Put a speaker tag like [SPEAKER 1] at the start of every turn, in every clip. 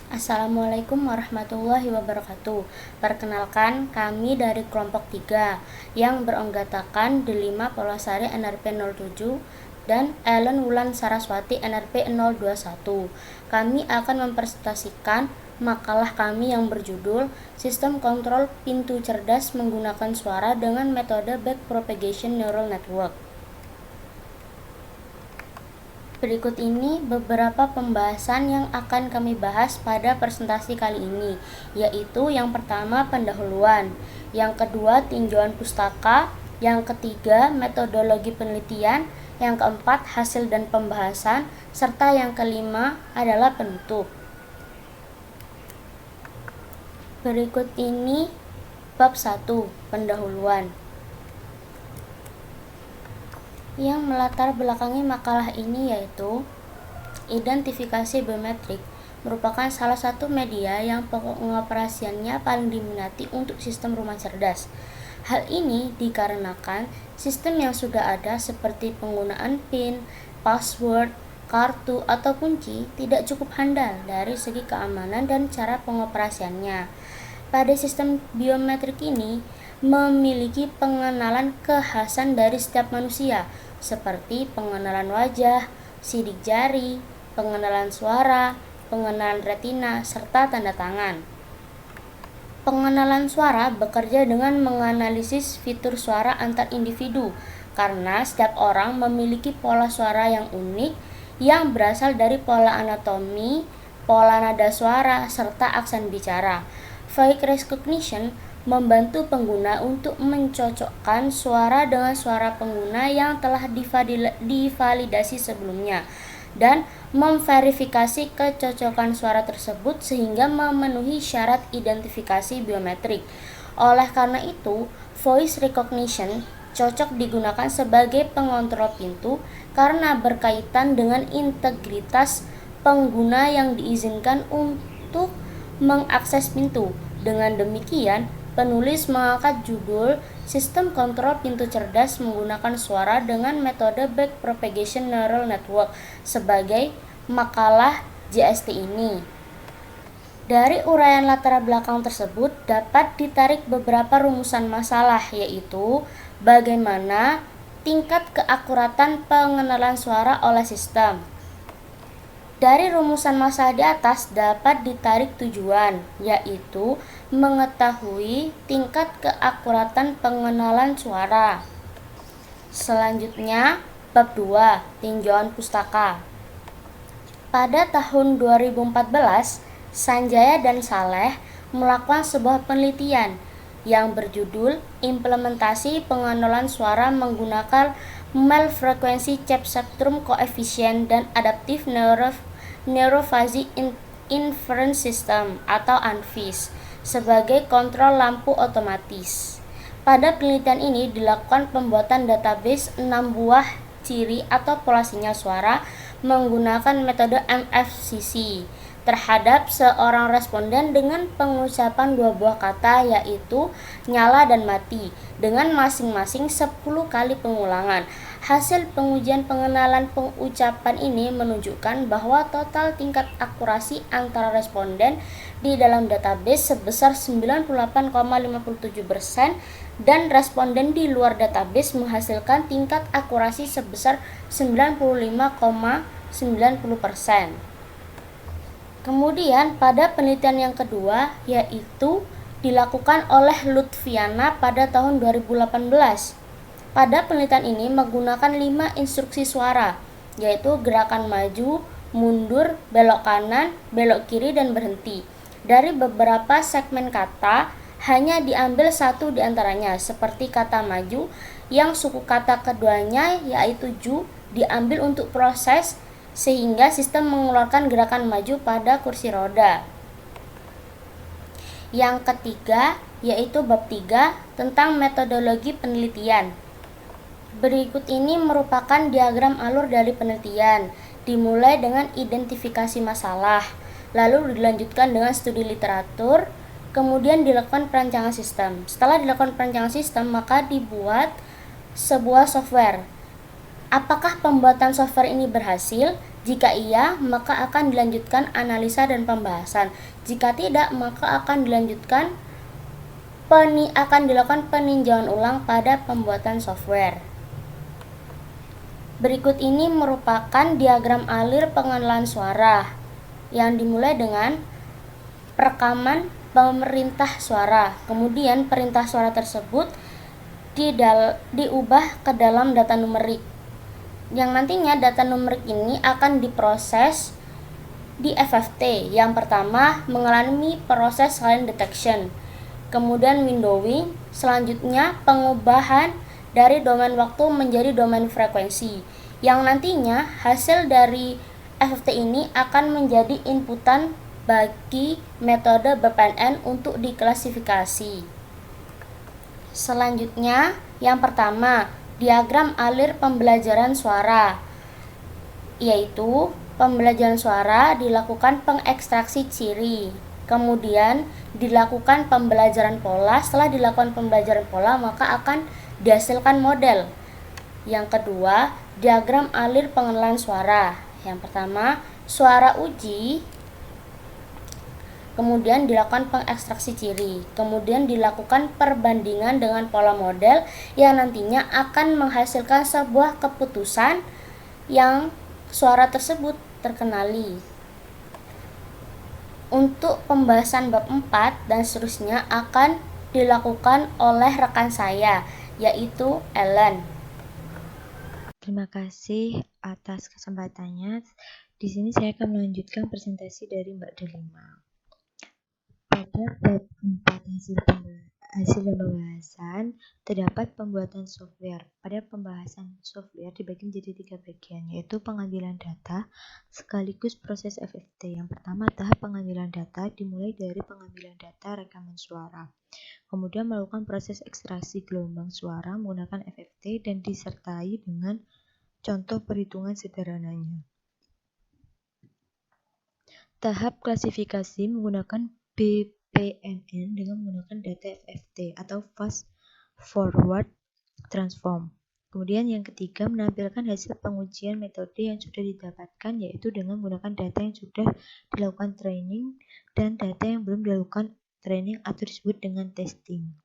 [SPEAKER 1] Assalamualaikum warahmatullahi wabarakatuh. Perkenalkan, kami dari kelompok 3 yang beranggotakan Delima Polasari NRP 07 dan Ellen Wulan Saraswati NRP 021. Kami akan mempresentasikan makalah kami yang berjudul Sistem Kontrol Pintu Cerdas Menggunakan Suara dengan Metode Backpropagation Neural Network. Berikut ini beberapa pembahasan yang akan kami bahas pada presentasi kali ini, yaitu yang pertama pendahuluan, yang kedua tinjauan pustaka, yang ketiga metodologi penelitian, yang keempat hasil dan pembahasan, serta yang kelima adalah penutup. Berikut ini bab 1, pendahuluan. Yang melatar belakangi makalah ini yaitu identifikasi biometrik merupakan salah satu media yang pengoperasiannya paling diminati untuk sistem rumah cerdas. Hal ini dikarenakan sistem yang sudah ada seperti penggunaan PIN, password, kartu, atau kunci tidak cukup handal dari segi keamanan dan cara pengoperasiannya. Pada sistem biometrik ini memiliki pengenalan kekhasan dari setiap manusia, seperti pengenalan wajah, sidik jari, pengenalan suara, pengenalan retina, serta tanda tangan. Pengenalan suara bekerja dengan menganalisis fitur suara antar individu, karena setiap orang memiliki pola suara yang unik yang berasal dari pola anatomi, pola nada suara, serta aksen bicara. Voice recognition membantu pengguna untuk mencocokkan suara dengan suara pengguna yang telah divalidasi sebelumnya dan memverifikasi kecocokan suara tersebut sehingga memenuhi syarat identifikasi biometrik. Oleh karena itu, voice recognition cocok digunakan sebagai pengontrol pintu karena berkaitan dengan integritas pengguna yang diizinkan untuk mengakses pintu. Dengan demikian, penulis mengangkat judul Sistem Kontrol Pintu Cerdas Menggunakan Suara dengan Metode Backpropagation Neural Network sebagai makalah JST ini. Dari uraian latar belakang tersebut dapat ditarik beberapa rumusan masalah, yaitu bagaimana tingkat keakuratan pengenalan suara oleh sistem. Dari rumusan masalah di atas dapat ditarik tujuan, yaitu mengetahui tingkat keakuratan pengenalan suara. Selanjutnya, bab 2, tinjauan pustaka. Pada tahun 2014, Sanjaya dan Saleh melakukan sebuah penelitian yang berjudul Implementasi Pengenalan Suara Menggunakan Mel Frequency Chip Spectrum Coefficient dan Adaptive Neurophagy Inference System atau ANFIS sebagai kontrol lampu otomatis. Pada penelitian ini dilakukan pembuatan database 6 buah ciri atau pola sinyal suara menggunakan metode MFCC terhadap seorang responden dengan pengucapan 2 buah kata, yaitu nyala dan mati, dengan masing-masing 10 kali pengulangan. Hasil pengujian pengenalan pengucapan ini menunjukkan bahwa total tingkat akurasi antara responden di dalam database sebesar 98,57% dan responden di luar database menghasilkan tingkat akurasi sebesar 95,90%. Kemudian pada penelitian yang kedua, yaitu dilakukan oleh Lutfiana pada tahun 2018. Pada penelitian ini menggunakan 5 instruksi suara, yaitu gerakan maju, mundur, belok kanan, belok kiri, dan berhenti. Dari beberapa segmen kata, hanya diambil satu di antaranya, seperti kata maju, yang suku kata keduanya, yaitu ju, diambil untuk proses, sehingga sistem mengeluarkan gerakan maju pada kursi roda. Yang ketiga, yaitu bab 3 tentang metodologi penelitian. Berikut ini merupakan diagram alur dari penelitian, dimulai dengan identifikasi masalah, lalu dilanjutkan dengan studi literatur, kemudian dilakukan perancangan sistem. Setelah dilakukan perancangan sistem, maka dibuat sebuah software. Apakah pembuatan software ini berhasil? Jika iya, maka akan dilanjutkan analisa dan pembahasan. Jika tidak, maka akan dilakukan peninjauan ulang pada pembuatan software. Berikut ini merupakan diagram alir pengenalan suara yang dimulai dengan perekaman pemerintah suara. Kemudian perintah suara tersebut diubah ke dalam data numerik. Yang nantinya data numerik ini akan diproses di FFT. Yang pertama mengalami proses silent detection, kemudian windowing, selanjutnya pengubahan dari domain waktu menjadi domain frekuensi, yang nantinya hasil dari FFT ini akan menjadi inputan bagi metode BPNN untuk diklasifikasi. Selanjutnya, yang pertama, diagram alir pembelajaran suara, yaitu pembelajaran suara dilakukan pengekstraksi ciri, kemudian dilakukan pembelajaran pola. Setelah dilakukan pembelajaran pola, maka akan dihasilkan model. Yang kedua, diagram alir pengenalan suara. Yang pertama, suara uji, kemudian dilakukan pengekstraksi ciri, kemudian dilakukan perbandingan dengan pola model yang nantinya akan menghasilkan sebuah keputusan yang suara tersebut terkenali. Untuk pembahasan bab 4 dan seterusnya akan dilakukan oleh rekan saya, yaitu Ellen.
[SPEAKER 2] Terima kasih atas kesempatannya. Di sini saya akan melanjutkan presentasi dari Mbak Delima. Pada bab 4 hasil pembahasan terdapat pembuatan software. Pada pembahasan software dibagi menjadi 3 bagian, yaitu pengambilan data sekaligus proses FFT. Yang pertama, tahap pengambilan data dimulai dari pengambilan data rekaman suara. Kemudian melakukan proses ekstraksi gelombang suara menggunakan FFT dan disertai dengan contoh perhitungan sederhananya. Tahap klasifikasi menggunakan BPNN dengan menggunakan data FFT atau Fast Forward Transform. Kemudian yang ketiga, menampilkan hasil pengujian metode yang sudah didapatkan, yaitu dengan menggunakan data yang sudah dilakukan training dan data yang belum dilakukan training atau disebut dengan testing.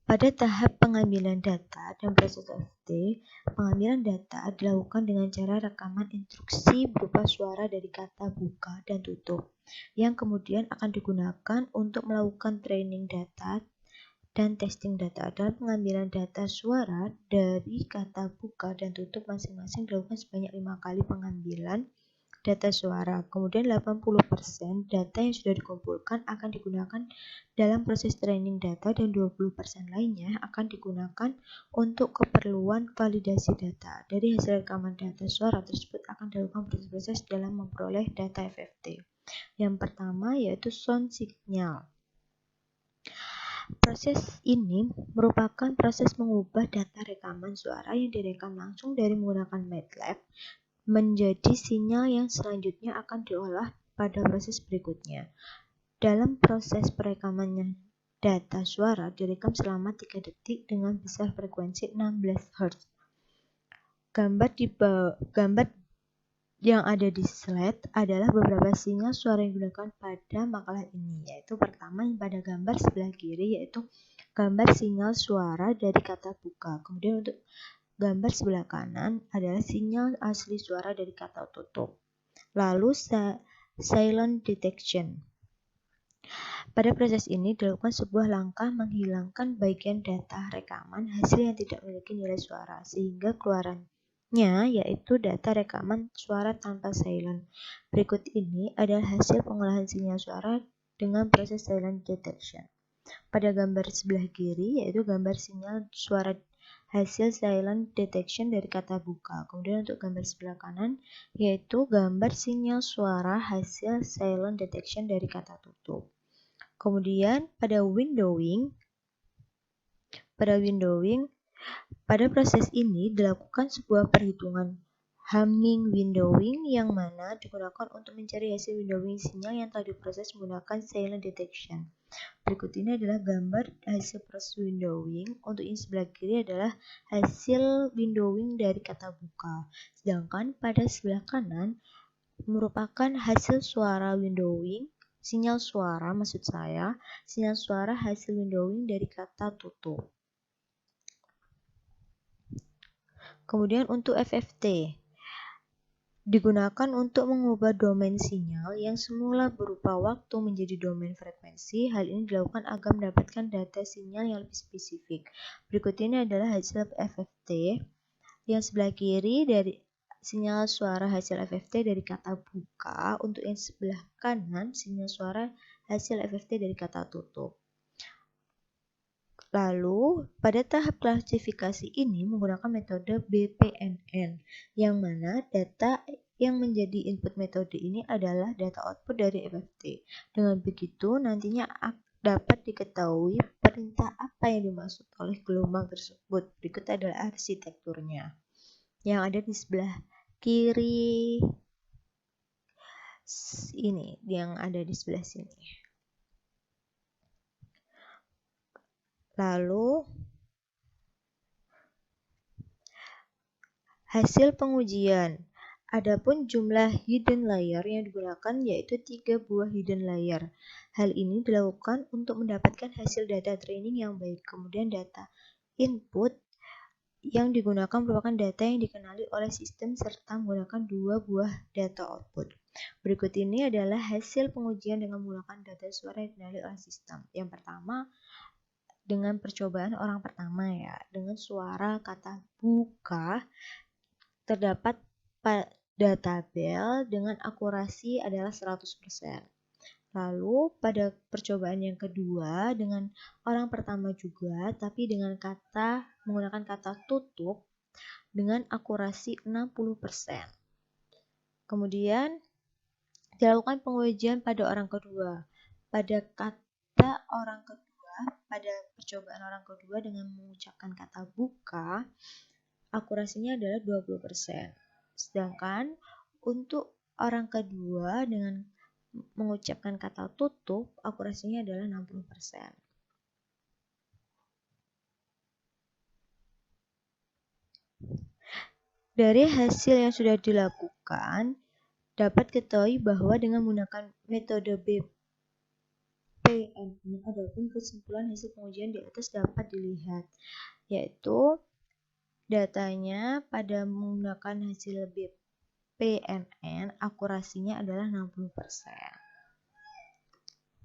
[SPEAKER 2] Pada tahap pengambilan data dan proses FFT, pengambilan data dilakukan dengan cara rekaman instruksi berupa suara dari kata buka dan tutup, yang kemudian akan digunakan untuk melakukan training data dan testing data. Dalam pengambilan data suara dari kata buka dan tutup masing-masing dilakukan sebanyak 5 kali pengambilan data suara. Kemudian 80% data yang sudah dikumpulkan akan digunakan dalam proses training data dan 20% lainnya akan digunakan untuk keperluan validasi data. Dari hasil rekaman data suara tersebut akan dilakukan proses-proses dalam memperoleh data FFT. Yang pertama yaitu sound signal. Proses ini merupakan proses mengubah data rekaman suara yang direkam langsung dari menggunakan MATLAB menjadi sinyal yang selanjutnya akan diolah pada proses berikutnya. Dalam proses perekaman data suara direkam selama 3 detik dengan besar frekuensi 16 Hz. Gambar yang ada di slide adalah beberapa sinyal suara yang digunakan pada makalah ini, yaitu pertama yang pada gambar sebelah kiri yaitu gambar sinyal suara dari kata buka. Kemudian untuk gambar sebelah kanan adalah sinyal asli suara dari kata tutup. Lalu silent detection. Pada proses ini dilakukan sebuah langkah menghilangkan bagian data rekaman hasil yang tidak memiliki nilai suara sehingga keluarannya yaitu data rekaman suara tanpa silent. Berikut ini adalah hasil pengolahan sinyal suara dengan proses silent detection. Pada gambar sebelah kiri yaitu gambar sinyal suara hasil silent detection dari kata buka. Kemudian untuk gambar sebelah kanan yaitu gambar sinyal suara hasil silent detection dari kata tutup. Kemudian pada windowing, pada proses ini dilakukan sebuah perhitungan humming windowing yang mana digunakan untuk mencari hasil windowing sinyal yang telah diproses menggunakan silent detection. Berikut ini adalah gambar hasil proses windowing. Untuk yang sebelah kiri adalah hasil windowing dari kata buka. Sedangkan pada sebelah kanan merupakan hasil suara windowing, sinyal suara hasil windowing dari kata tutup. Kemudian untuk FFT digunakan untuk mengubah domain sinyal yang semula berupa waktu menjadi domain frekuensi. Hal ini dilakukan agar mendapatkan data sinyal yang lebih spesifik. Berikut ini adalah hasil FFT. Yang sebelah kiri dari sinyal suara hasil FFT dari kata buka. Untuk yang sebelah kanan sinyal suara hasil FFT dari kata tutup. Lalu, pada tahap klasifikasi ini menggunakan metode BPNN, yang mana data yang menjadi input metode ini adalah data output dari FFT. Dengan begitu, nantinya dapat diketahui perintah apa yang dimaksud oleh gelombang tersebut. Berikut adalah arsitekturnya yang ada di sebelah kiri ini, yang ada di sebelah sini. Lalu, hasil pengujian. Adapun jumlah hidden layer yang digunakan yaitu 3 buah hidden layer. Hal ini dilakukan untuk mendapatkan hasil data training yang baik. Kemudian data input yang digunakan merupakan data yang dikenali oleh sistem serta menggunakan 2 buah data output. Berikut ini adalah hasil pengujian dengan menggunakan data suara yang dikenali oleh sistem. Yang pertama, dengan percobaan orang pertama ya, dengan suara kata buka terdapat pada tabel dengan akurasi adalah 100%. Lalu pada percobaan yang kedua dengan orang pertama juga tapi dengan menggunakan kata tutup dengan akurasi 60%. Kemudian dilakukan pengujian pada orang kedua. Pada percobaan orang kedua dengan mengucapkan kata buka, akurasinya adalah 20%. Sedangkan untuk orang kedua dengan mengucapkan kata tutup, akurasinya adalah 60%. Dari hasil yang sudah dilakukan, dapat diketahui bahwa dengan menggunakan metode BPNN, adapun kesimpulan hasil pengujian di atas dapat dilihat, yaitu datanya pada menggunakan hasil BPNN akurasinya adalah 60%.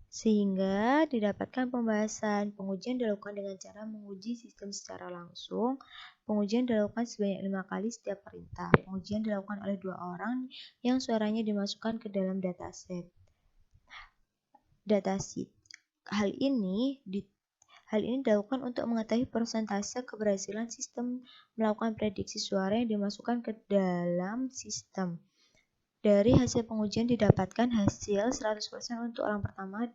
[SPEAKER 2] Sehingga didapatkan pembahasan. Pengujian dilakukan dengan cara menguji sistem secara langsung. Pengujian dilakukan sebanyak 5 kali setiap perintah. Pengujian dilakukan oleh 2 orang yang suaranya dimasukkan ke dalam datasheet. Hal ini dilakukan untuk mengetahui persentase keberhasilan sistem melakukan prediksi suara yang dimasukkan ke dalam sistem. Dari hasil pengujian didapatkan hasil 100% untuk orang pertama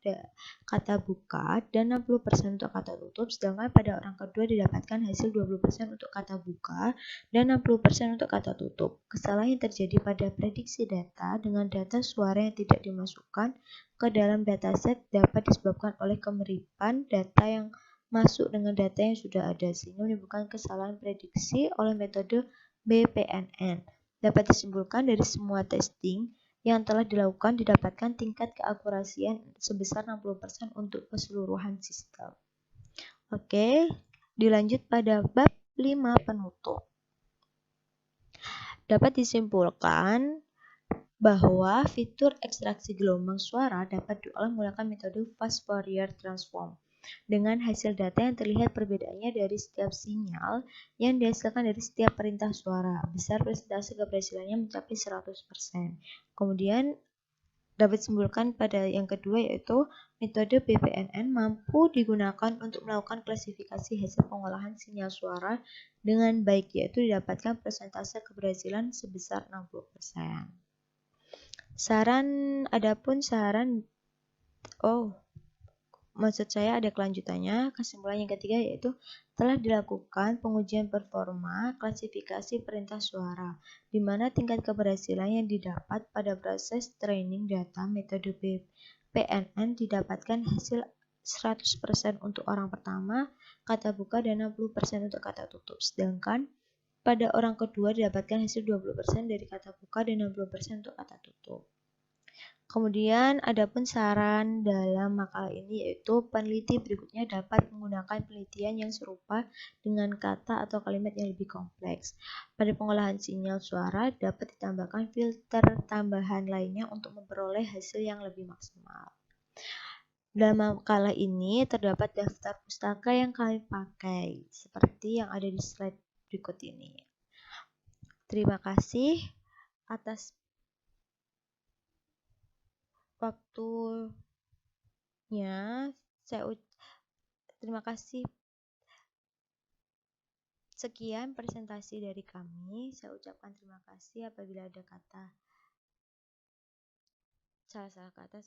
[SPEAKER 2] kata buka dan 60% untuk kata tutup, sedangkan pada orang kedua didapatkan hasil 20% untuk kata buka dan 60% untuk kata tutup. Kesalahan yang terjadi pada prediksi data dengan data suara yang tidak dimasukkan ke dalam dataset dapat disebabkan oleh kemiripan data yang masuk dengan data yang sudah ada, sehingga menimbulkan kesalahan prediksi oleh metode BPNN. Dapat disimpulkan dari semua testing yang telah dilakukan didapatkan tingkat keakurasian sebesar 60% untuk keseluruhan sistem. Oke, dilanjut pada bab 5 penutup. Dapat disimpulkan bahwa fitur ekstraksi gelombang suara dapat diolah menggunakan metode fast Fourier transform. Dengan hasil data yang terlihat perbedaannya dari setiap sinyal yang dihasilkan dari setiap perintah suara. Besar persentase keberhasilannya mencapai 100%. Kemudian dapat disimpulkan pada yang kedua yaitu metode BPNN mampu digunakan untuk melakukan klasifikasi hasil pengolahan sinyal suara dengan baik, yaitu didapatkan persentase keberhasilan sebesar 60%. maksud saya ada kelanjutannya. Kesimpulan yang ketiga yaitu telah dilakukan pengujian performa klasifikasi perintah suara, di mana tingkat keberhasilan yang didapat pada proses training data metode PNN didapatkan hasil 100% untuk orang pertama, kata buka, dan 60% untuk kata tutup. Sedangkan pada orang kedua didapatkan hasil 20% dari kata buka dan 60% untuk kata tutup. Kemudian adapun saran dalam makalah ini yaitu peneliti berikutnya dapat menggunakan penelitian yang serupa dengan kata atau kalimat yang lebih kompleks. Pada pengolahan sinyal suara dapat ditambahkan filter tambahan lainnya untuk memperoleh hasil yang lebih maksimal. Dalam makalah ini terdapat daftar pustaka yang kami pakai, seperti yang ada di slide berikut ini. Terima kasih atas waktunya. Terima kasih. Sekian presentasi dari kami. Saya ucapkan terima kasih apabila ada salah-salah kata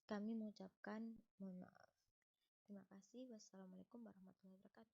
[SPEAKER 2] kami mengucapkan mohon maaf. Terima kasih. Wassalamualaikum warahmatullahi wabarakatuh.